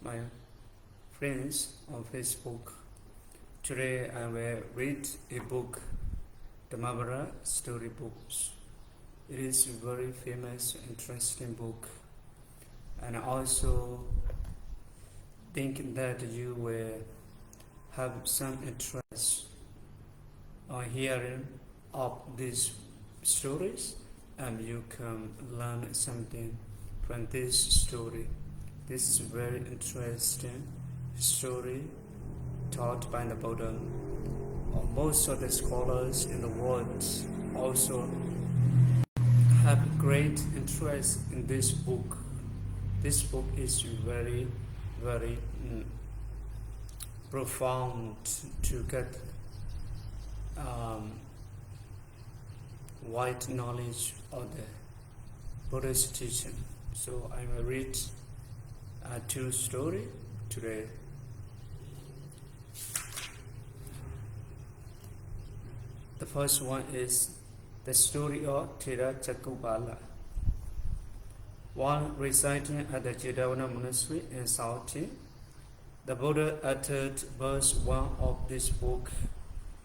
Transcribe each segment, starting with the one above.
my friends on Facebook. Today I will read a book, Dhammapada storybooks. It is a very famous, interesting book, and I also think that you will have some interest on hearing of these stories, and you can learn something from this story. This is a very interesting story taught by the Buddha. Most of the scholars in the world also have great interest in this book. This book is very, very profound to get wide knowledge of the Buddha's teaching. So I will read two stories today. The first one is the story of Thera Cakkupala. While residing at the Jedavana monastery in Saudi, the Buddha uttered verse 1 of this book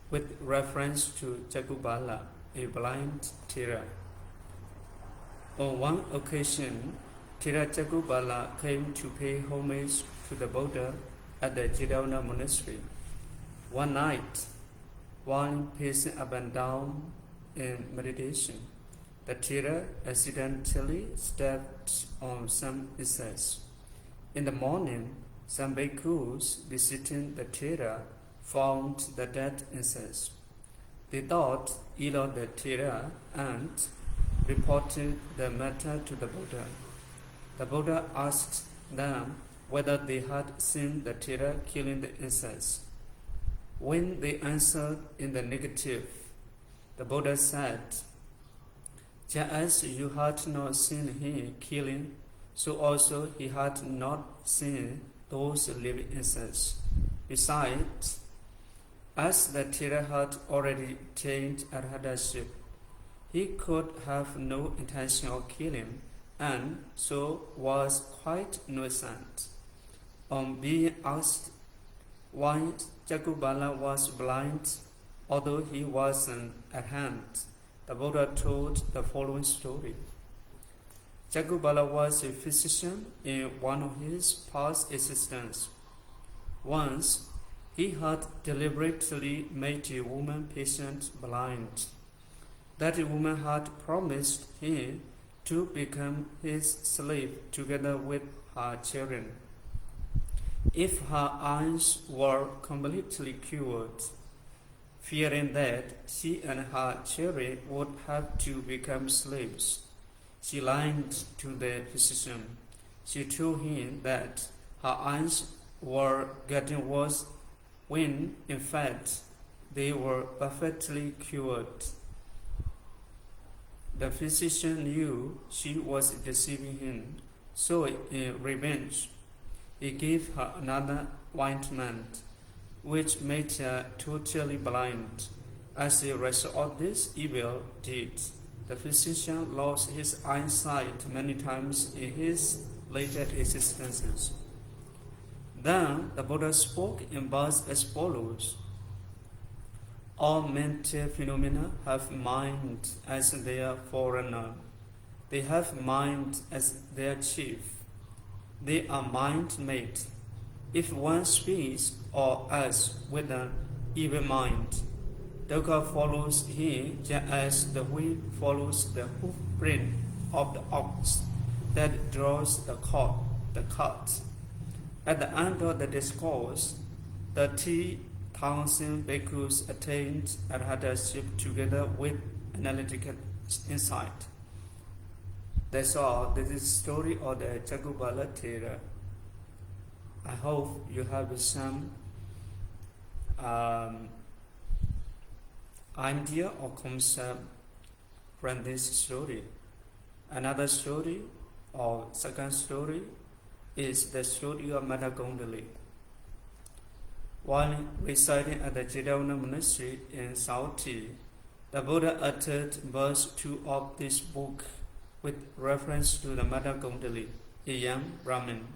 with reference to Cakkupala, a blind Thera. On one occasion, Thera Cakkupala came to pay homage to the Buddha at the Jedavana monastery. One night, while pacing up and down in meditation, the Thera accidentally stepped on some insects. In the morning, some bhikkhus visiting the Thera found the dead insects. They thought ill of the Thera and reported the matter to the Buddha. The Buddha asked them whether they had seen the Thera killing the insects. When they answered in the negative, the Buddha said, "Just as you had not seen him killing, so also he had not seen those living insects. Besides, as the Thera had already attained arhataship, he could have no intention of killing, and so was quite innocent." On being asked why Cakkupala was blind, although he wasn't at hand, the Buddha told the following story. Cakkupala was a physician in one of his past existences. Once, he had deliberately made a woman patient blind. That woman had promised him to become his slave together with her children. If her eyes were completely cured, fearing that she and her children would have to become slaves, she lied to the physician. She told him that her eyes were getting worse when, in fact, they were perfectly cured. The physician knew she was deceiving him, so in revenge, he gave her another ointment, which made her totally blind. As a result of this evil deed, the physician lost his eyesight many times in his later existences. Then the Buddha spoke in verse as follows. All mental phenomena have mind as their forerunner. They have mind as their chief. They are mind-made. If one speaks or acts with an evil mind, dukkha follows him just as the wheel follows the hoof print of the ox that draws the cart. At the end of the discourse, the 3,000 bhikkhus attained arhataship together with analytical insight. That's all. This is the story of the Cakkupala Thera. I hope you have some idea or concept from this story. Another story, or second story, is the story of Matthakundali. While residing at the Jedavana monastery in Saudi, the Buddha uttered verse 2 of this book with reference to the Matthakundali, a young Brahmin.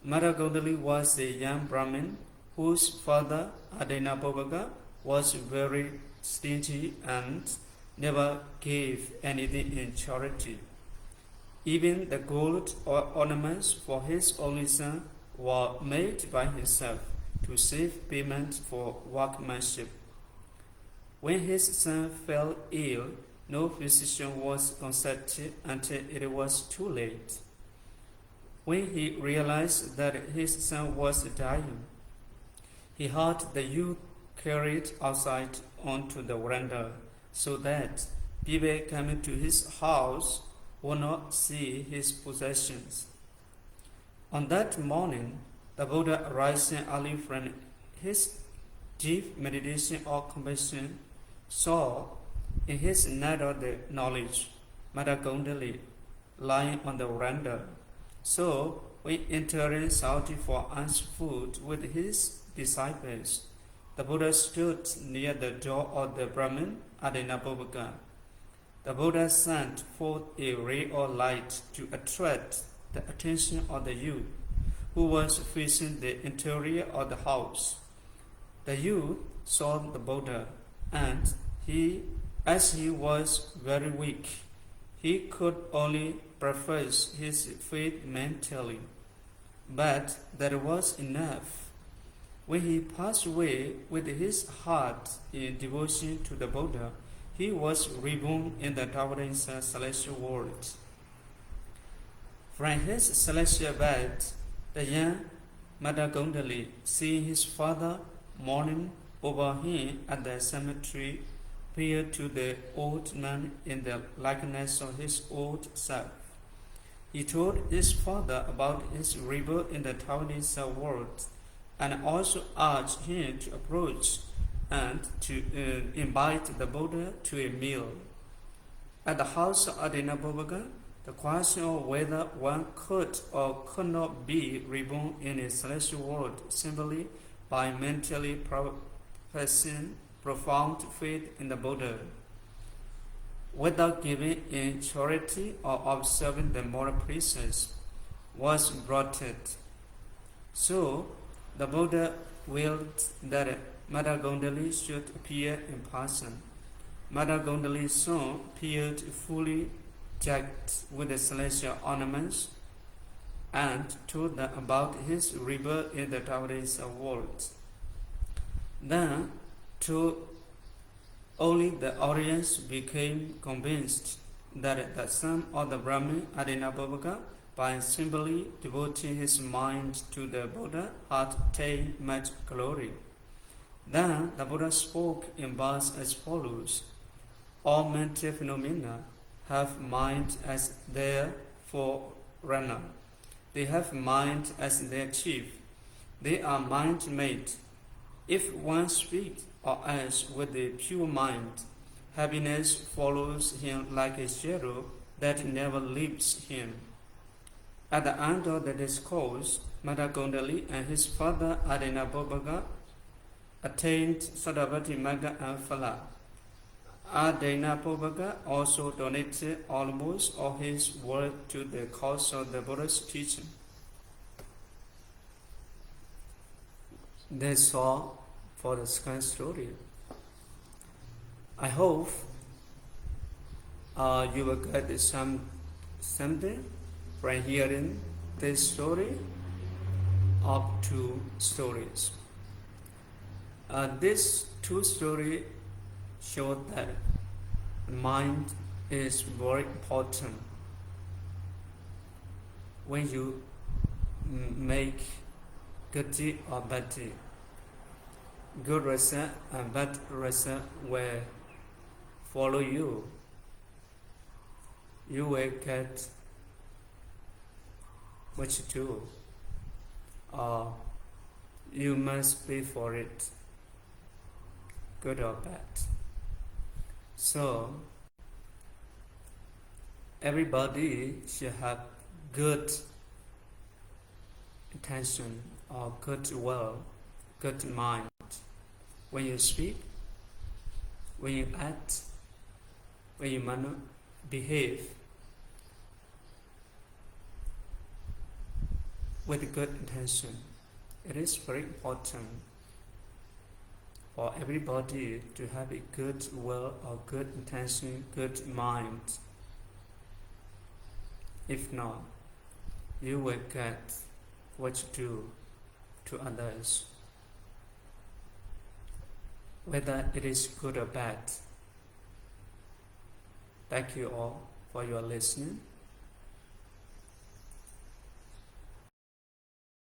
Matthakundali was a young Brahmin whose father, Adinabhavaga, was very stingy and never gave anything in charity. Even the gold ornaments for his only son were made by himself to save payment for workmanship. When his son fell ill, no physician was consulted until it was too late. When he realized that his son was dying, he had the youth carried outside onto the veranda so that people coming to his house would not see his possessions. On that morning, the Buddha, rising early from his deep meditation or compassion, saw in his net of the knowledge Matthakundali lying on the veranda. So, when entering shouting for alms food with his disciples, the Buddha stood near the door of the Brahmin Adinabhavaga. The Buddha sent forth a ray of light to attract the attention of the youth, who was facing the interior of the house. The youth saw the Buddha, and as he was very weak, he could only profess his faith mentally, but that was enough. When he passed away with his heart in devotion to the Buddha, he was reborn in the Taoist celestial world. From his celestial bed, the young Matthakundali, seeing his father mourning over him at the cemetery, appeared to the old man in the likeness of his old self. He told his father about his rebirth in the Taoist world, and also urged him to approach and to invite the Buddha to a meal. At the house of Adinabhavaga, the question of whether one could or could not be reborn in a celestial world simply by mentally professing profound faith in the Buddha, without giving in charity or observing the moral precepts, was brought it. So, the Buddha willed that Matthakundali should appear in person. Matthakundali soon appeared fully decked with the celestial ornaments and told them about his rebirth in the Taoist world. Then, only the audience became convinced that the son of the Brahmin Adinabhavaga, by simply devoting his mind to the Buddha, had attained much glory. Then the Buddha spoke in verse as follows: all mental phenomena have mind as their forerunner. They have mind as their chief. They are mind-made. If one speaks or acts with a pure mind, happiness follows him like a shadow that never leaves him. At the end of the discourse, Matthakundali and his father Adinabhavaga attained Sadavati Magga and Phala. Adinabhavaga also donated almost all his wealth to the cause of the Buddha's teaching. That's all for the second story. I hope you will get something from hearing this story up to stories. These two stories show that mind is very important when you make good deed or bad deed. Good result and bad result will follow you. You will get what you do, or you must pay for it, good or bad. So everybody should have good intention or good will, good mind when you speak, when you act, when you behave. with good intention. It is very important for everybody to have a good will or good intention, good mind. If not, you will get what you do to others, whether it is good or bad. Thank you all for your listening.